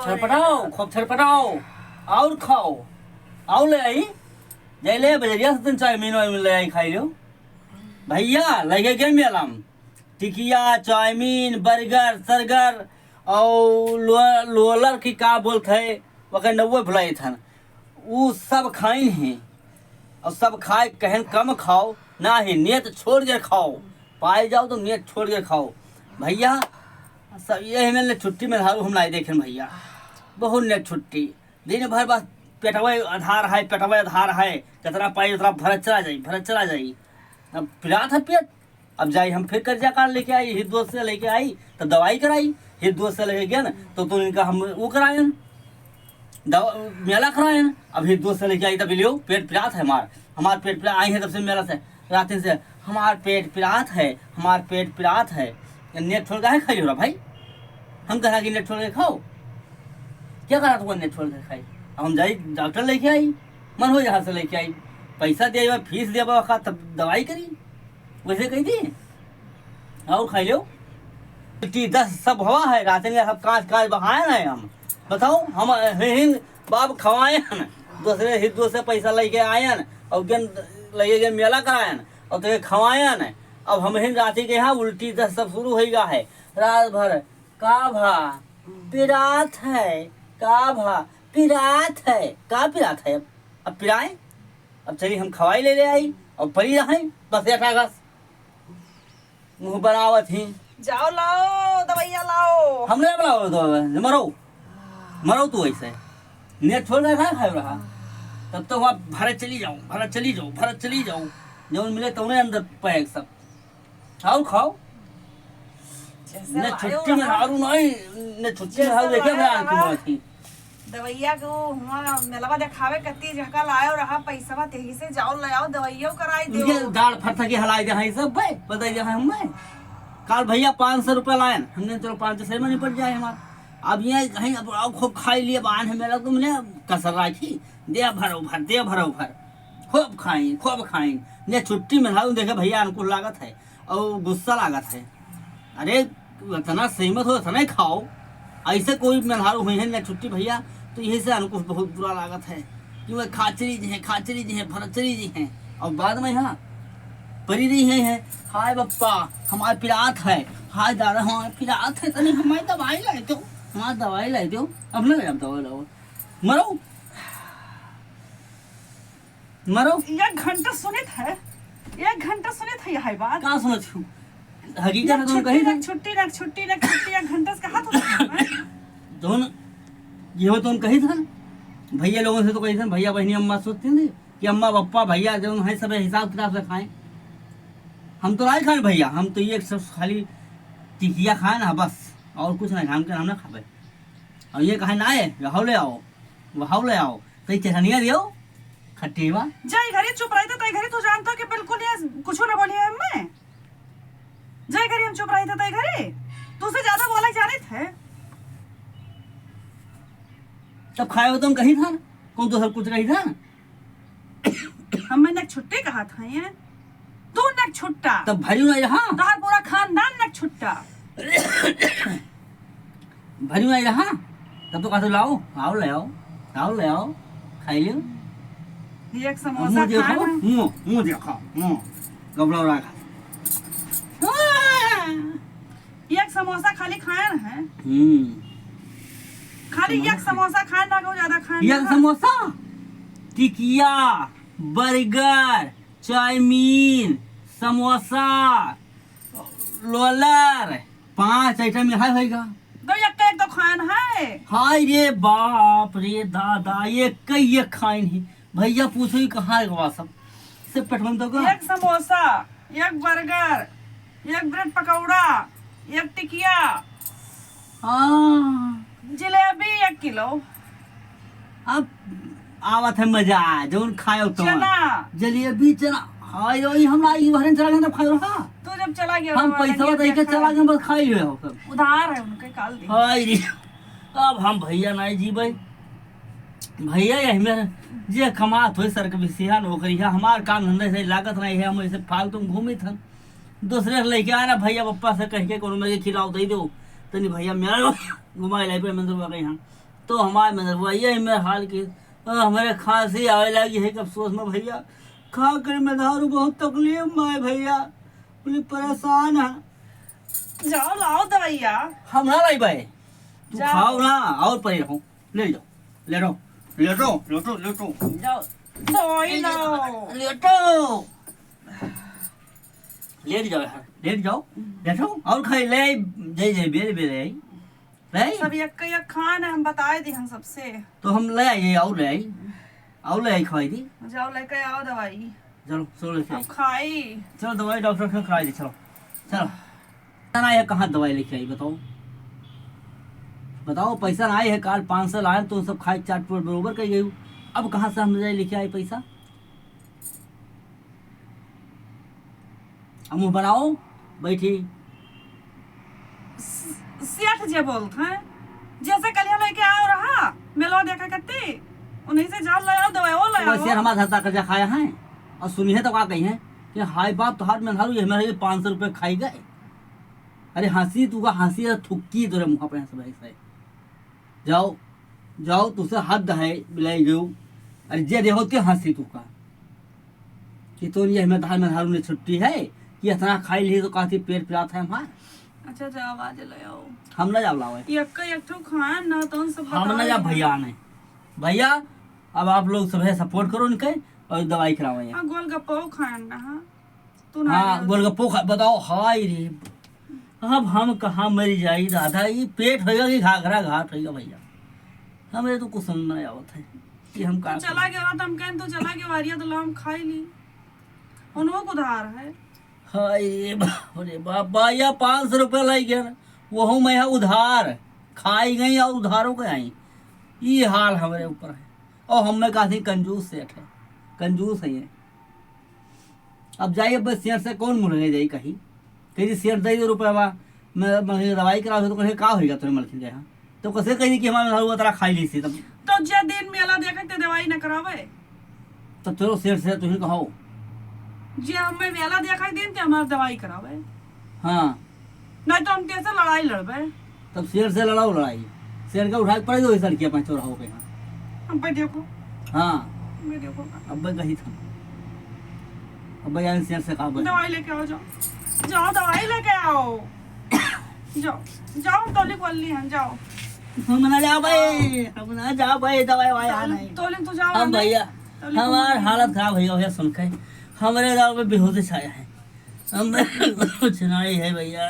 छटपटाओ खूब छटपटाओ और खाओ आओ ले आई जैले बजरिया से चाय मीनो ले आई खाई लो भैया लगे के मेलाम टिकिया चाउमीन बर्गर सरगर और लोलर की का बोलते है वह नब्बे भुलाई था वो सब खाई हैं और सब खाए कहन कम खाओ ना ही नेत छोड़ के खाओ पाए जाओ तो नेत छोड़ के खाओ भैया सब ये मैंने छुट्टी में हारू हम नहीं देखे भैया बहुत नेट छुट्टी दिन भर बस पेटवे आधार है कितना पाई उतना भरत चला जाई अब पिरात है पेट अब जाई हम फिर कर्जा कार्ड लेके आई हित दोस्त से लेके आई तो दवाई कराई हित दोस्त से लेके गया ना तो इनका हम वो कराए मेला कराए अब हित दोस्त से लेके आई तब लियो पेट पिरात है हमार पेट पिरा आई है तब से मेला से रात से हमार पेट पिरात है नेट छोड़ के खाई हो भाई हम कहा कि नेट छोड़ के खाओ क्या करा तुमको नेट छोड़ के खाई हम जाई डॉक्टर लेके आई मन हो जहाँ से लेके आई पैसा दे फीस दे तब दवाई करी वैसे कही थी और खाई लो 10 सब हवा है रात में सब कांच बहाए ना हम बताओ हम बाप खवाए न दूसरे हित से पैसा लेके आए न और लगे गए मेला कराए न और तो खवाए न अब हम रात के यहाँ उल्टी दस्त सब शुरू हो गया है रात भर का भा पिरात है का पिरात है अब पिराए अब चलिए हम खवाई ले आई और पड़ी रहे बस अगस्त मुँह बनावत ही जाओ लाओ दवाइया लाओ हमने बनाओ तो मरो तू ऐसे नेट छोड़ कर खाए रहा तब तो वहाँ भारत चली जाओ जो मिले तो उन्हें अंदर पैक सब खाओ ने छुट्टी में हारू नहीं ने छुट्टी में हारू देखे मैं थी दवाइया को हमारा मेलवा दिखावे कत्ती झका लायो रहा पैसा तेही से जाओ ले आओ दवाइयों कराई दो ये दाल फटका के हलाई दे है सब भाई बताई दे हम मैं कल भैया 500 रुपया लाए हमने चलो 500 में निपट जाए हमारा अब ये कहीं अब खूब खाई लिए बान है मेरा तुमने कसर राखी दे भरो भर खूब खाई ने छुट्टी में हारू देखे भैया अनुकूल लागत है और गुस्सा लागत है अरे इतना सहमत हो इतना खाओ ऐसे कोई मेहरारू हुई है न छुट्टी भैया तो यही से हमको बहुत बुरा लागत है क्योंकि खाचरी जी हैं भरचरी जी हैं और बाद में यहाँ परी रही है हाय बप्पा हमारे पिरात है हाय दादा हमारे पिरात है तनी हमारी दवाई लाई दो अब ना अब दवाई लाओ मरो 1 घंटा सुनित है यह बात कहाँ सुनत हूँ हकीकत तुम कही था छुट्टी 1 घंटा से कहा था दोनों ये हो तुम कही था भैया लोगों से तो कही था भैया बहनी अम्मा सोचती थी कि अम्मा पप्पा भैया जो है सब हिसाब किताब से खाएं हम तो नहीं खाए भैया हम तो ये सब खाली टिकिया खाए ना बस और कुछ नहीं हम के नाम ना खाए और ये कहे ना है वहां ले आओ तो चटनिया दियो खट्टीवा जाई घरे चुप रही था घरे तो जानता कि बिल्कुल ये कुछ ना बोलिए मैं जाई घरे हम चुप रही था घरे तुझसे ज्यादा बोला जाने थे तब खाए हो तुम कही था कौन तो सब कुछ कही था हमने नक छुट्टे कहा था ये तू नक छुट्टा तब भरी नहीं रहा तहार पूरा खानदान नक छुट्टा भरी नहीं रहा तब तो कहते लाओ ले आओ खाई लियो एक समोसा खाना मुंह देखो गबला रखा एक समोसा खाली खाया ना है खाली एक समोसा खाना को ज्यादा खाना एक समोसा टिकिया बर्गर चाउमीन समोसा लोलर 5 आइटम यहाँ होगा तो एक तो खान है हाय रे बाप रे दादा ये कई खाइन है भैया पूछो ही कहाँ है सब से पेटवन तो का एक समोसा एक बर्गर एक ब्रेड पकौड़ा एक टिकिया जलेबी 1 किलो अब आवत है मजा जोन खायो तो चना जलेबी चना हाय रे हमरा ई भरन चला गया खायो रहा तू जब चला गया हम पैसा दे के चला गए बस खाई ले हो उधार है उनके काल दी हाय रे अब हम भैया नहीं जीबै भैया यही में जे कमात हो सर के बिसिया नौकरी है हमार काम धंधे से लागत नहीं है हम ऐसे फालतू घूमे थन दूसरे लेके आना भैया पप्पा से कह के कोनो में खिलाओ दे दो तनी भैया मेरा घुमा लाई पे मंदिर वाले यहाँ तो हमारे में यही मेरे हाल की हमारे खांसी आवे लगी है कब सोच में भैया खा कर मैं दारू बहुत तकलीफ में है भैया बोले परेशान है। जाओ लाओ दवाइया। हम ना लाई भाई तू जाओ। खाओ ना और परे रहो ले जाओ लेटो लेटो लेटो लेटो जाओ दवाई लाओ। लेटो लेट जाओ यार लेट जाओ लेटो और खाई ले जय जय बेरे बेरे ले सब एक खान है हम बताए दी हम सबसे। तो हम ले आइए और ले आई और ले आई खाई दी जाओ लेके आओ दवाई। चलो चलो लेके आई अब खाई। चलो दवाई डॉक्टर से कराई दी चलो चलो ना है कहाँ दवाई लेके आई बताओ बताओ पैसा ना आई है काल 500 लाए तो सब खाई चाट पर बरोबर कर गई अब कहाँ से हम जाए लेके आई पैसा अब मुँह बनाओ बैठी सेठ जे बोलते हैं जैसे कल लेके आओ रहा मेलो देखा करती उन्हीं से जाओ ले आओ दवाई वो ले तो वैसे आओ। हमारा धरता कर्जा खाया है और सुनिए तो क्या कही है कि हाय बाप तो हाथ में धारू ये मेरे 500 रुपये खाई गए अरे हंसी तू का हंसी है थुक्की तोरे मुँह पे सब ऐसे जाओ जाओ तुझसे हद है बिलाई गयो अरे जे देखो ते हंसी तू का कि तो ये हमें धारू ने छुट्टी है कि इतना खाई ली तो कहती पेट पिलाता है हमारे अच्छा जाओ आज ले आओ। हम ना जाओ लाओ एक ठो खान ना तो उन सब हम ना जा भैया नहीं भैया अब आप लोग सब सपोर्ट करो इनके और दवाई कराओ हाँ गोलगप्पा खान ना। हाँ तू ना हाँ गोलगप्पो बताओ हाय रे अब हम कहाँ मरी जाई दादा ये पेट होगा कि घाघरा घाट होगा भैया हमें तो कुछ समझ नहीं आवत है कि हम तू चला गया रात हम कहन तू चला गया वारिया तो हम खाई ली उन्हों को उधार है। हाय रे बाप रे बाप भैया 500 रुपये लाई गया वो हूँ मैं उधार खाई गई और उधारों के आई ये हाल हमारे ऊपर है और हम में कहा कंजूस सेठ है कंजूस है ये अब जाइए बस शेयर से कौन मुड़े जाई कहीं कहीं शेयर दे दो रुपये मैं दवाई करा तो कहीं का होगा तुम्हें मलखिन गया तो कैसे कहीं कि हमारे तरह खाई ली थी तब तो जे दिन मेला देखे ते दवाई न करावे तब चलो शेर से तुम्हें कहो जे हमें मेला देखाई दिन ते हमार दवाई करावे हाँ नहीं तो हम तेरे लड़ाई लड़बे। तब शेर से लड़ाओ लड़ाई शेर का उठा के पड़े दो सड़की अपना चौराहों पे हम पे देखो हाँ मैं देखो अब भाई कही था अब भाई शेर से कहा दवाई लेके आओ जाओ जाओ दवाई लेके आओ जाओ जाओ तोलिक वाली हैं जाओ हम ना जा भाई हम ना जा भाई दवाई वाई आ नहीं तोलिक तो जाओ हम भैया तोलिक हमार हालत खराब हो गया सुन के हमारे गाँव में बेहोश छाया है हम कुछ नहीं है भैया